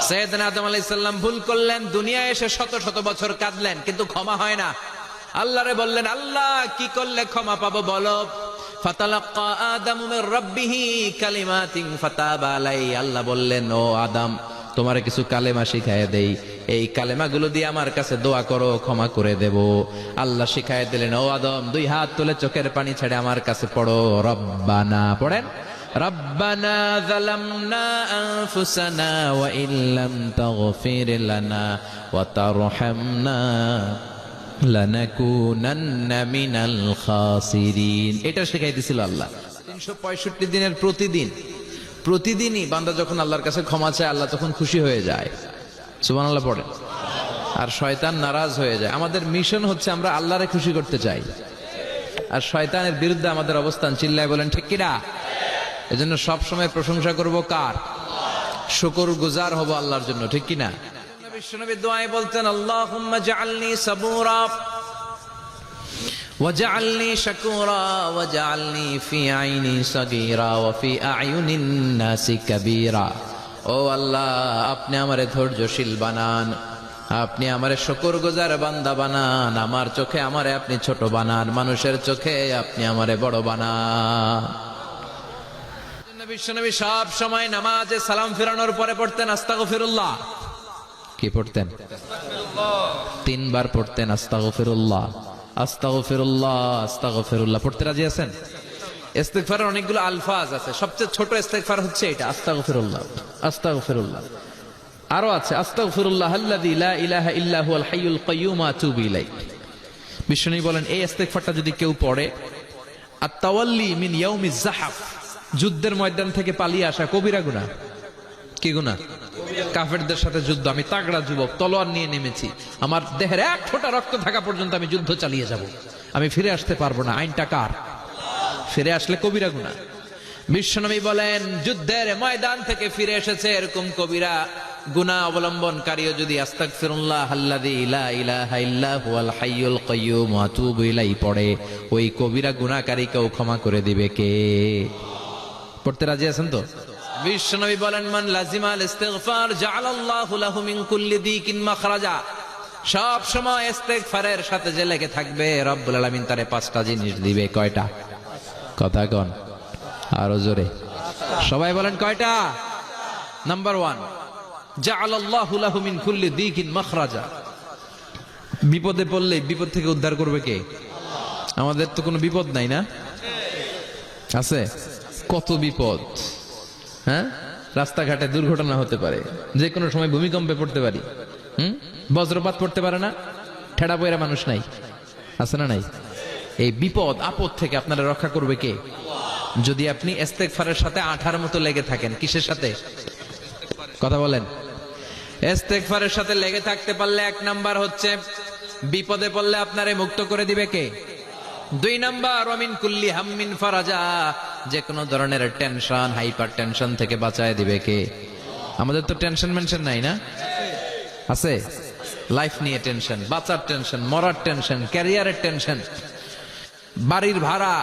সাইয়েদনা আদম আলাইহিস সালাম ভুল করলেন, দুনিয়ায় এসে শত শত বছর কাঁদলেন, কিন্তু ক্ষমা হয় না। আল্লাহরে বললেন, আল্লাহ কি করলে ক্ষমা পাবো বলো। ফাতালাক্কা আদামু মির রাব্বিহি কালিমাতিন ফাতাবা আলাইহি। আল্লাহ বললেন, ও আদম, তোমারে কিছু কালেমা শিখায় দেই, এই কালেমাগুলো দিয়ে আমার কাছে দোয়া করো, ক্ষমা করে দেব। আল্লাহ শিখায় দিলেন, ও আদম, দুই হাত তুলে চোখের পানি ছেড়ে আমার কাছে পড়ো, রব্বানা। পড়েন, রব্বানা যালামনা আনফুসানা ওয়া ইল্লাম তাগফির লানা ওয়া তারহামনা লানাকুনান্না মিনাল খাসিরিন। এটা শিখাই দিয়েছিল আল্লাহ। 365 দিনের প্রতিদিনই বান্দা যখন আল্লাহর কাছে ক্ষমা চায়, আল্লাহ তখন খুশি হয়ে যায়। সুবহানাল্লাহ পড়েন। আর শয়তান নারাজ হয়ে যায়। আমাদের মিশন হচ্ছে আমরা আল্লাহরে খুশি করতে চাই, আর শয়তানের বিরুদ্ধে আমাদের অবস্থান। চিল্লায় বলেন ঠিক কিনা? এজন্য সব সময় প্রশংসা করব কার? শুকরগুজার হব আল্লাহর জন্য, ঠিক কিনা? বিশ্বনবী দোয়ায় বলতেন, আল্লাহুম্মা জাআলনি সাবুরা ওয়াজআলনি শাকুরা ওয়াজআলনি ফি আইনি সাগীরা ওয়া ফি আয়ুনিন নাসি কাবীরা। ও আল্লাহ, আপনি আমারে ধৈর্যশীল বানান, আপনি আমারে শুকরগুজার বান্দা বানান, আমার চোখে আমারে আপনি ছোট বানান, মানুষের চোখে আপনি আমারে বড় বানান। বিশ্বনবী সব সময় নামাজে সালাম ফিরানোর পরে পড়তেন আস্তাগফিরুল্লাহ। কি পড়তেন? 3 বার পড়তেন আস্তাগফিরুল্লাহ, আস্তাগফিরুল্লাহ, আস্তাগফিরুল্লাহ। পড়তে রাজি আছেন? ইস্তিগফারের অনেকগুলো আলফাজ আছে, সবচেয়ে ছোট ইস্তিগফার হচ্ছে এটা, আস্তাগফিরুল্লাহ, আস্তাগফিরুল্লাহ। আরো আছে, আস্তাগফিরুল্লাহ আল্লাযী লা ইলাহা ইল্লা হুয়াল হাইয়ুল কাইয়্যুম ওয়া আতুবু ইলাইহি। বিশ্বনবী বলেন, এই ইস্তিগফারটা যদি কেউ পড়ে, আত-তাওয়াল্লি মিন ইয়াউমিজ যাহাফ, যুদ্ধের ময়দান থেকে পালিয়ে আসা কবিরা গুনাহ। কি গুনাহ? কাফেরদের সাথে যুদ্ধ। আমি তাগড়া যুবক, তলোয়ার নিয়ে নেমেছি, আমার দেহের এক ফোঁটা রক্ত থাকা পর্যন্ত আমি যুদ্ধ চালিয়ে যাব, আমি ফিরে আসতে পারবো না। আইনটা কার? ফিরে আসলে কবিরা গুনাহ। বিশ্বনবী বলেন, যুদ্ধের ময়দান থেকে ফিরে এসেছে এরকম কবিরা গুনাহ অবলম্বনকারীও যদি আস্তাগফিরুল্লাহ আল্লাযী লা ইলাহা ইল্লা হুয়াল হাইয়ুল কাইয়্যুম ওয়া আতুবু ইলাইহি পড়ে, ওই কবিরা গুনাহকারীকেও ক্ষমা করে দিবে কে? পড়তে রাজি আছেন তো? বিশ্বনবী বলেন, মান লাজিমাল ইস্তিগফার জাআলাল্লাহু লাহু মিন কুল্লি দিকিন মাখরাজা। সব সময় ইস্তিগফারের সাথে যে লেগে থাকবে, রব্বুল আলামিন তারে 5টা জিনিস দিবে। কয়টা? কথা কন আরো জোরে, সবাই বলেন কয়টা? নাম্বার 1, জাআলাল্লাহু লাহু মিন কুল্লি দিকিন মাখরাজা। বিপদে পড়লে বিপদ থেকে উদ্ধার করবে কে? আমাদের তো কোনো বিপদ নাই না? আছে? কত বিপদ। হ্যাঁ, রাস্তাঘাটে দুর্ঘটনা হতে পারে, যে কোনো সময় ভূমিকম্পে পড়তে পারি, বজ্রপাত পড়তে পারে না, ঠেড়া পয়রা মানুষ নাই, আছে না নাই? এই বিপদ আপদ থেকে আপনারা রক্ষা করবে কে? যদি আপনি ইস্তিগফারের সাথে আঠার মতো লেগে থাকেন। কিসের সাথে? কথা বলেন। ইস্তিগফারের সাথে লেগে থাকতে পারলে 1 নাম্বার হচ্ছে বিপদে পড়লে আপনারে মুক্ত করে দিবে কে? 2 নাম্বার, ওয়ামিন কুল্লি হাম্মিন ফারাজা, যে কোনো ধরনের টেনশন, হাইপার টেনশন থেকে বাঁচায় দিবে কে? আমাদের তো টেনশন মেনশন নাই না? আছে? লাইফ নিয়ে টেনশন, বাঁচার টেনশন, মরার টেনশন, ক্যারিয়ারের টেনশন, বাড়ির ভাড়া,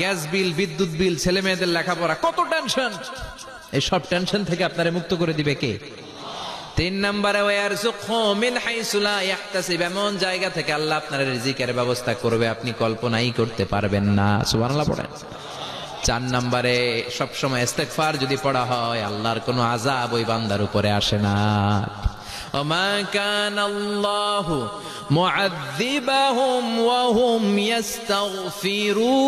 গ্যাস বিল, বিদ্যুৎ বিল, ছেলে মেয়েদের লেখাপড়া, কত টেনশন। এই সব টেনশন থেকে আপনারে মুক্ত করে দিবে কে? 3 নম্বরে, ওয়ারযুকহু মিন হাইসু লা ইয়াহতাসিব, এমন জায়গা থেকে আল্লাহ আপনার রিজিকের ব্যবস্থা করবে আপনি কল্পনাই করতে পারবেন না। সুবহানাল্লাহ পড়েন। 4 নম্বরে, সব সময় ইস্তিগফার যদি পড়া হয়, আল্লাহর কোনো আযাব ওই বান্দার উপরে আসে না। ওমা কানাল্লাহু মুআযযিবাহুম ওয়া হুম ইস্তাগফিরুন।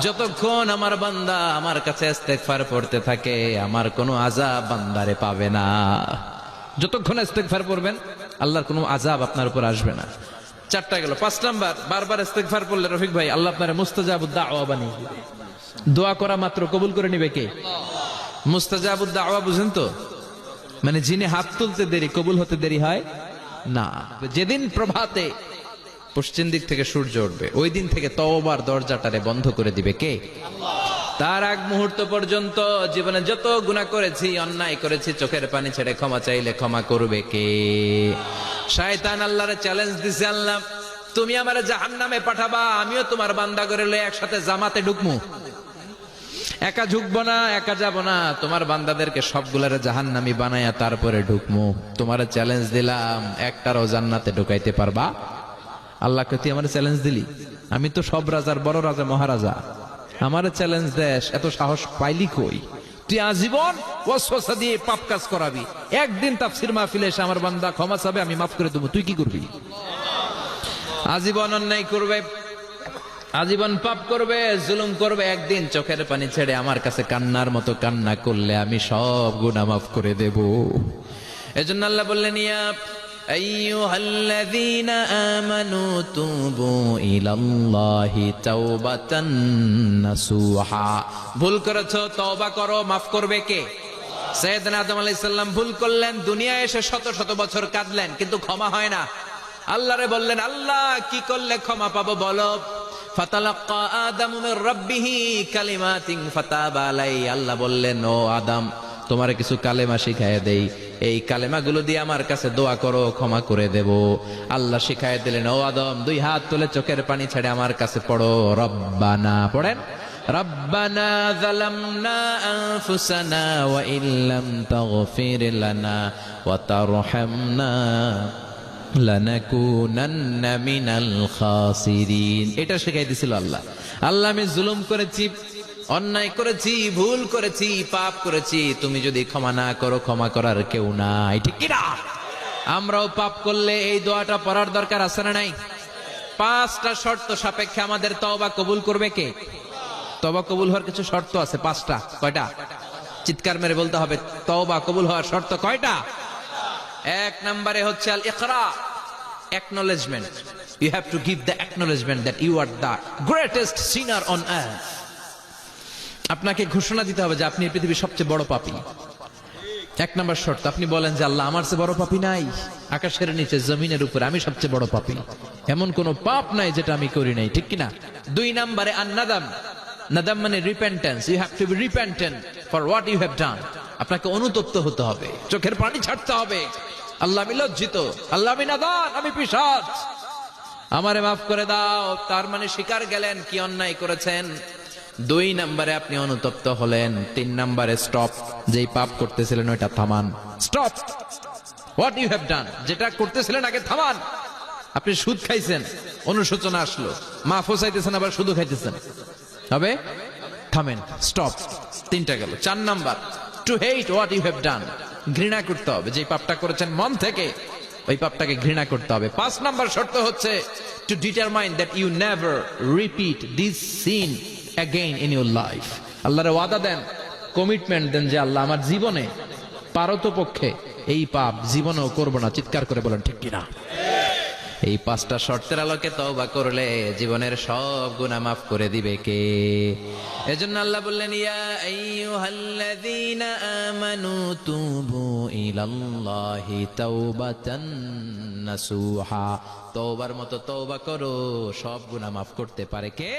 যতক্ষণ আমার বান্দা আমার কাছে ইস্তিগফার পড়তে থাকে, আমার কোনো আযাব বান্দারে পাবে না। যতক্ষণ ইস্তিগফার পড়বেন, আল্লাহর কোনো আযাব আপনার উপর আসবে না। 4টা গেল। 5 নাম্বার, বারবার ইস্তিগফার পড়লে রফিক ভাই, আল্লাহ আপনারে মুস্তাজাবুদ দাওয়া বানিয়ে দিবে। দোয়া করা মাত্র কবুল করে নিবে কে? মুস্তাজাবুদ দাওয়া বুঝেন তো? মানে যিনি হাত তুলতে দেরি, কবুল হতে দেরি হয় না। যেদিন প্রভাতে পশ্চিম দিক থেকে সূর্য উঠবে, ওই দিন থেকে তওবার দরজাটারে বন্ধ করে দিবে কে? তার আগ মুহূর্ত পর্যন্ত জীবনে যত গুনাহ করেছি, অন্যায় করেছি, চোখের পানি ছেড়ে ক্ষমা চাইলে ক্ষমা করবে কে? শয়তান আল্লাহরে চ্যালেঞ্জ দিছে, আল্লাহ তুমি আমারে জাহান্নামে পাঠাবা, আমিও তোমার বান্দা করে লয়ে একসাথে জামাতে ঢুকমু। একা ঢুকবো না, একা যাব না, তোমার বান্দাদেরকে সবগুলার জাহান্নামী বানায়া তারপরে ঢুকমু। তোমার চ্যালেঞ্জ দিলাম, একটারও জান্নাতে ঢুকাইতে পারবা? আল্লাহকে তুই আমার চ্যালেঞ্জ দিলি? আমি তো সব রাজার বড় রাজা, মহারাজা, আমার চ্যালেঞ্জ দেশ, এত সাহস পাইলি কই? তুই আজীবন ওয়াসওয়াসা দিয়ে পাপ কাজ করাবি, একদিন তাফসীর মাহফিলে এসে আমার বান্দা ক্ষমা চাবে, আমি মাফ করে দেবো, তুই কি করবি? আজীবন অন্যায় করবে, আজীবন পাপ করবে, জুলুম করবে, একদিন চোখের পানি ছেড়ে আমার কাছে কান্নার মতো কান্না করলে আমি সব গুনাহ মাফ করে দেব। এজন্য আল্লাহ বললেন, ইয়া আইয়ুহাল্লাযীনা আমানু তুবু ইলাল্লাহি তাওবাতান নাসুহা। ভুল করেছো, তওবা করো, মাফ করবে কে? সাইয়েদনা আদম আলাইহিস সালাম ভুল করলেন, দুনিয়ায় এসে শত শত বছর কাঁদলেন, কিন্তু ক্ষমা হয় না। আল্লাহরে বললেন, আল্লাহ কি করলে ক্ষমা পাবো বলো? ফাতালাক্কা আদামু মির রাব্বিহি কালিমাতিন ফাতাবা আলাইহি। আল্লাহ বললেন, ও আদম, তোমারে কিছু কালেমা শিখায় দেই, এই কালেমাগুলো দিয়ে আমার কাছে দোয়া করো, ক্ষমা করে দেব। আল্লাহ শিখায় দিলেন, ও আদম, দুই হাত তুলে চোখের পানি ছেড়ে আমার কাছে পড়ো, রব্বানা, পড়েন, রব্বানা যালামনা আনফুসানা ওয়া ইল্লাম তাগফির লানা ওয়া তারহামনা লানাকুনান্না মিনাল খাসিরিন। এটা শিখাই দিছিল আল্লাহ। আল্লাহ, আমি জুলুম করেছি, অন্যায় করেছি, ভুল করেছি, পাপ করেছি, তুমি যদি ক্ষমা না করো, ক্ষমা করার কেউ নাই, ঠিক কি না? আমরাও পাপ করলে এই দোয়াটা পড়ার দরকার আছে না নাই? 5টা শর্ত সাপেক্ষে আমাদের তওবা কবুল করবে কে? তওবা কবুল হওয়ার কিছু শর্ত আছে, 5টা। কয়টা? চিৎকার মেরে বলতে হবে, তওবা কবুল হওয়ার শর্ত কয়টা? 1 নম্বরে হচ্ছে আল ইকরা, acknowledgement. You have to give the acknowledgement that you are the greatest sinner on earth. আপনাকে ঘোষণা দিতে হবে যে আপনি এই পৃথিবীর সবচেয়ে বড় পাপী। 1 নম্বর শর্ত, আপনি বলেন যে আল্লাহ, আমার চেয়ে বড় পাপী নাই, আকাশের নিচে জমিনের উপরে আমি সবচেয়ে বড় পাপী, এমন কোন পাপ নাই যেটা আমি করি নাই, ঠিক কিনা? 2 নম্বরে আন-নাদাম। নাদাম মানে repentance. You have to be repentant for what you have done. আপনাকে অনুতপ্ত হতে হবে, চোখের পানি ছাড়তে হবে। আল্লাহ, আমি লজ্জিত, আল্লাহ আমি নাদান, আমি পিশাচ, আমারে মাফ করে দাও। তার মানে স্বীকার গেলেন কি অন্যায় করেছেন। 2 নম্বরে আপনি অনুতপ্ত হলেন। 3 নম্বরে স্টপ, যেই পাপ করতেছিলেন ওইটা থামান। Stop what you have done, যেটা করতেছিলেন আগে থামান। আপনি সুদ খাইছেন, অনুশোচনা আসলো, মাফও চাইতেছেন, আবার সুদও খাইতেছেন, হবে? থামেন, স্টপ। 3টা গেল। 4 number, to hate what you have done, ঘৃণা করতে হবে, যে পাপটা করেছেন মন থেকে ওই পাপটাকে ঘৃণা করতে হবে। 5 নাম্বার শর্ত হচ্ছে to determine that you never repeat this sin again in your life. আল্লাহরে ওয়াদা দেন, কমিটমেন্ট দেন যে আল্লাহ, আমার জীবনে পারতপক্ষে এই পাপ জীবনেও করব না। চিৎকার করে বলেন ঠিক কিনা? এই 5টা শর্তের আলোকে তওবা করলে জীবনের সব গুনাহ মাফ করে দিবে কে? এজন্য আল্লাহ বললেন, ইয়া আইয়ুহাল্লাযীনা আমানু তুবু ইলাল্লাহি তাওবাতান নাসুহা। তওবার মতো তওবা করো, সব গুনাহ মাফ করতে পারে কে?